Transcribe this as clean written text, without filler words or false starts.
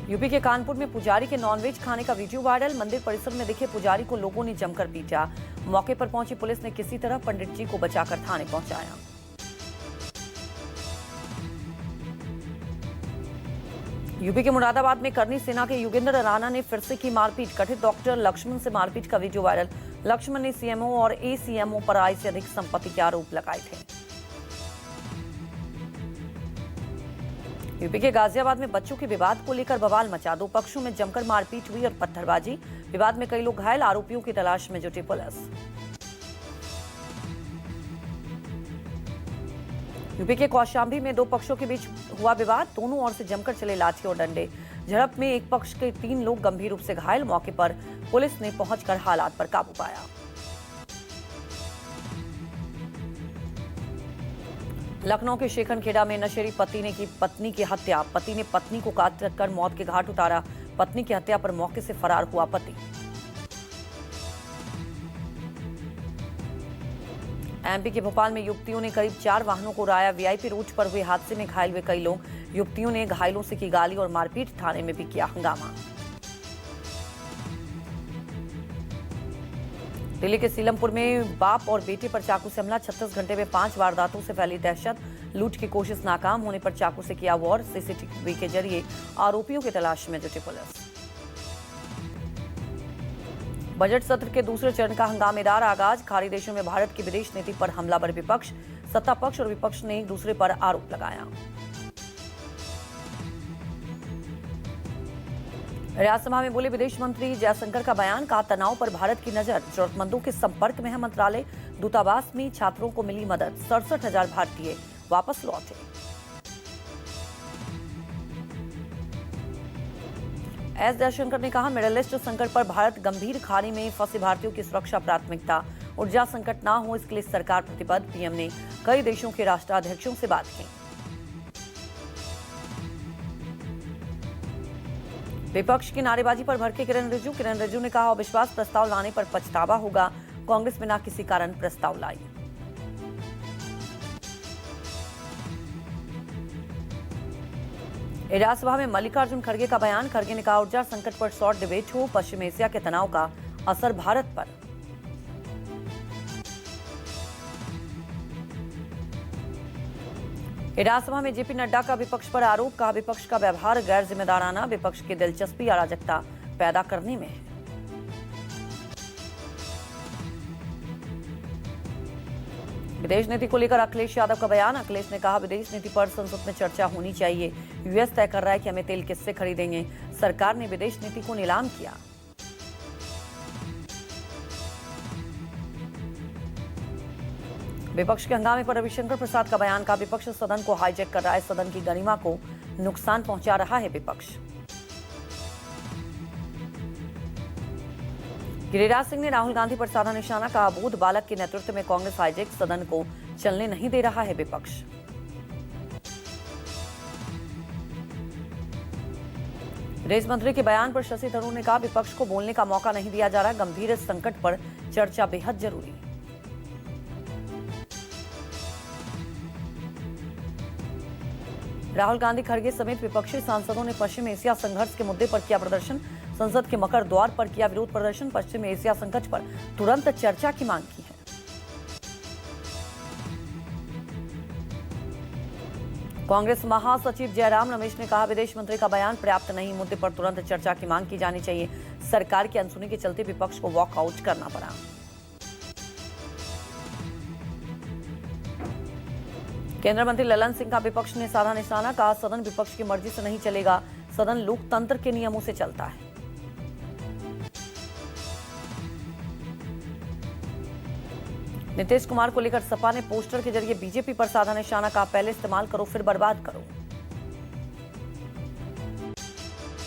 UP के कानपुर में पुजारी के नॉनवेज खाने का वीडियो वायरल। मंदिर परिसर में दिखे पुजारी को लोगों ने जमकर पीटा। मौके पर पहुंची पुलिस ने किसी तरह पंडित जी को बचाकर थाने पहुंचाया। यूपी के मुरादाबाद में करनी सेना के योगेंद्र राणा ने फिर से की मारपीट। कथित डॉक्टर लक्ष्मण से मारपीट का वीडियो वायरल। लक्ष्मण ने सीएमओ और एसीएमओ पर आय से अधिक संपत्ति के आरोप लगाए थे। यूपी के गाजियाबाद में बच्चों के विवाद को लेकर बवाल मचा। दो पक्षों में जमकर मारपीट हुई और पत्थरबाजी। विवाद में कई लोग घायल। आरोपियों की तलाश में जुटी पुलिस। यूपी के कौशाम्बी में दो पक्षों के बीच हुआ विवाद। दोनों ओर से जमकर चले लाठी और डंडे। झड़प में एक पक्ष के 3 लोग गंभीर रूप से घायल। मौके पर पुलिस ने पहुंचकर हालात पर काबू पाया। लखनऊ के शेखनखेड़ा में नशेड़ी पति ने की पत्नी की हत्या। पति ने पत्नी को काट कर मौत के घाट उतारा। पत्नी की हत्या पर मौके से फरार हुआ पति। एमपी के भोपाल में युवतियों ने करीब 4 वाहनों को उड़ाया। वीआईपी रोड पर हुए हादसे में घायल हुए कई लोग। युवतियों ने घायलों से की गाली और मारपीट। थाने में भी किया हंगामा। दिल्ली के सीलमपुर में बाप और बेटे पर चाकू से हमला। 36 घंटे में 5 वारदातों से फैली दहशत। लूट की कोशिश नाकाम होने पर चाकू से किया वार। सीसीटीवी के जरिए आरोपियों की तलाश में जुटी पुलिस। बजट सत्र के दूसरे चरण का हंगामेदार आगाज। खाड़ी देशों में भारत की विदेश नीति पर हमलावर विपक्ष। सत्ता पक्ष और विपक्ष ने एक दूसरे पर आरोप लगाया। राज्यसभा में बोले विदेश मंत्री जयशंकर का बयान। कहा तनाव पर भारत की नजर। जरूरतमंदों के संपर्क में है मंत्रालय। दूतावास में छात्रों को मिली मदद। 67,000 भारतीय वापस लौटे। एस जयशंकर ने कहा मिडिल ईस्ट संकट पर भारत गंभीर खाड़ी में फंसे भारतीयों की सुरक्षा प्राथमिकता। ऊर्जा संकट ना हो इसके लिए सरकार प्रतिबद्ध। पीएम ने कई देशों के राष्ट्राध्यक्षों से बात की। विपक्ष की नारेबाजी पर भड़के किरण रिजिजू। किरण रिजिजू ने कहा अविश्वास प्रस्ताव लाने पर पछतावा होगा। कांग्रेस बिना किसी कारण प्रस्ताव लाई। राज्यसभा में मल्लिकार्जुन खड़गे का बयान। खड़गे ने कहा ऊर्जा संकट पर शॉर्ट डिबेट हो। पश्चिम एशिया के तनाव का असर भारत पर। राज्यसभा में जेपी नड्डा का विपक्ष पर आरोप। कहा विपक्ष का व्यवहार गैर जिम्मेदाराना। विपक्ष की दिलचस्पी अराजकता पैदा करने में है। विदेश नीति को लेकर अखिलेश यादव का बयान। अखिलेश ने कहा विदेश नीति पर संसद में चर्चा होनी चाहिए। यूएस तय कर रहा है कि हमें तेल किससे खरीदेंगे। सरकार ने विदेश नीति को नीलाम किया। विपक्ष के हंगामे पर रविशंकर प्रसाद का बयान। का विपक्ष सदन को हाईजैक कर रहा है। सदन की गरिमा को नुकसान पहुंचा रहा है विपक्ष। गिरिराज सिंह ने राहुल गांधी पर साधा निशाना। कहा अबोध बालक के नेतृत्व में कांग्रेस हाईजैक। सदन को चलने नहीं दे रहा है विपक्ष। विदेश मंत्री के बयान पर शशि थरूर ने कहा विपक्ष को बोलने का मौका नहीं दिया जा रहा। गंभीर इस संकट पर चर्चा बेहद जरूरी। राहुल गांधी खड़गे समेत विपक्षी सांसदों ने पश्चिम एशिया संघर्ष के मुद्दे पर किया प्रदर्शन। संसद के मकर द्वार पर किया विरोध प्रदर्शन। पश्चिम एशिया संकट पर तुरंत चर्चा की मांग की है। कांग्रेस महासचिव जयराम रमेश ने कहा विदेश मंत्री का बयान पर्याप्त नहीं। मुद्दे पर तुरंत चर्चा की मांग की जानी चाहिए। सरकार की अनसुनी के चलते विपक्ष को वॉकआउट करना पड़ा। केंद्रीय मंत्री ललन सिंह का विपक्ष ने साधा निशाना। कहा सदन विपक्ष की मर्जी से नहीं चलेगा। सदन लोकतंत्र के नियमों से चलता है। नीतीश कुमार को लेकर सपा ने पोस्टर के जरिए बीजेपी पर साधा निशाना। कहा पहले इस्तेमाल करो फिर बर्बाद करो।